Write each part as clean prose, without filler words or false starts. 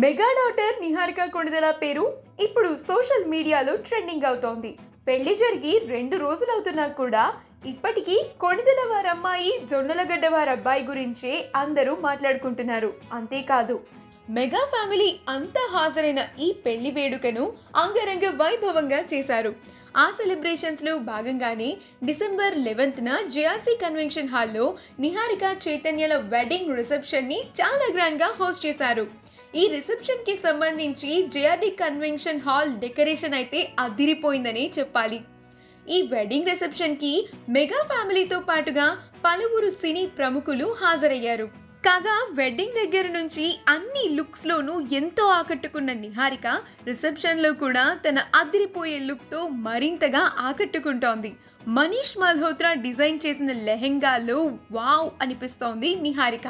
Mega daughter Niharika Konidela పేరు ఇప్పుడు social మీడియాలో ట్రెండింగ్ అవుతోంది. పెళ్లి జరిగి 2 రోజులవుతున్నా కూడా ఇప్పటికీ కొణిదెల వారమ్మాయి జొన్నలగడ్డ వారబ్బాయి గురించే అందరూ మాట్లాడుకుంటున్నారు. అంతేకాదు, మెగా ఫ్యామిలీ అంతా హాజరైన ఈ పెళ్లి వేడుకను అంగరంగ వైభవంగా చేశారు. ఆ సెలబ్రేషన్స్లో భాగంగానే డిసెంబర్ 11న జేఆర్సీ కన్వెన్షన్ హాల్లో నిహారిక చైతన్యల వెడ్డింగ్ రిసెప్షన్ని చాలా గ్రాండ్గా హోస్ట్ చేశారు. ఈ రిసెప్షన్కి సంబంధించి జేఆర్డీ కన్వెన్షన్ హాల్ డెకరేషన్ అయితే అదిరిపోయిందని చెప్పాలి. ఈ వెడ్డింగ్ రిసెప్షన్కి మెగా ఫ్యామిలీతో పాటుగా పలువురు సినీ ప్రముఖులు హాజరయ్యారు. కాగా వెడ్డింగ్ దగ్గర నుంచి అన్ని లుక్స్లోనూ ఎంతో ఆకట్టుకున్న నిహారిక రిసెప్షన్లో కూడా తన అదిరిపోయే లుక్తో మరింతగా ఆకట్టుకుంటోంది. మనీష్ మల్హోత్రా డిజైన్ చేసిన లెహెంగాలో వావ్ అనిపిస్తోంది నిహారిక.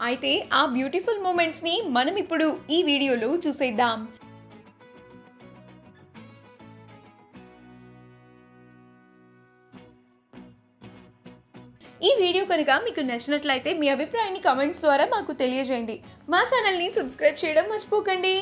అయితే ఆ బ్యూటిఫుల్ మూమెంట్స్ని మనం ఇప్పుడు ఈ వీడియోలో చూసేద్దాం. ఈ వీడియో కనుక మీకు నచ్చినట్లయితే మీ అభిప్రాయాన్ని కామెంట్స్ ద్వారా మాకు తెలియజేయండి. మా ఛానల్ని సబ్స్క్రైబ్ చేయడం మర్చిపోకండి.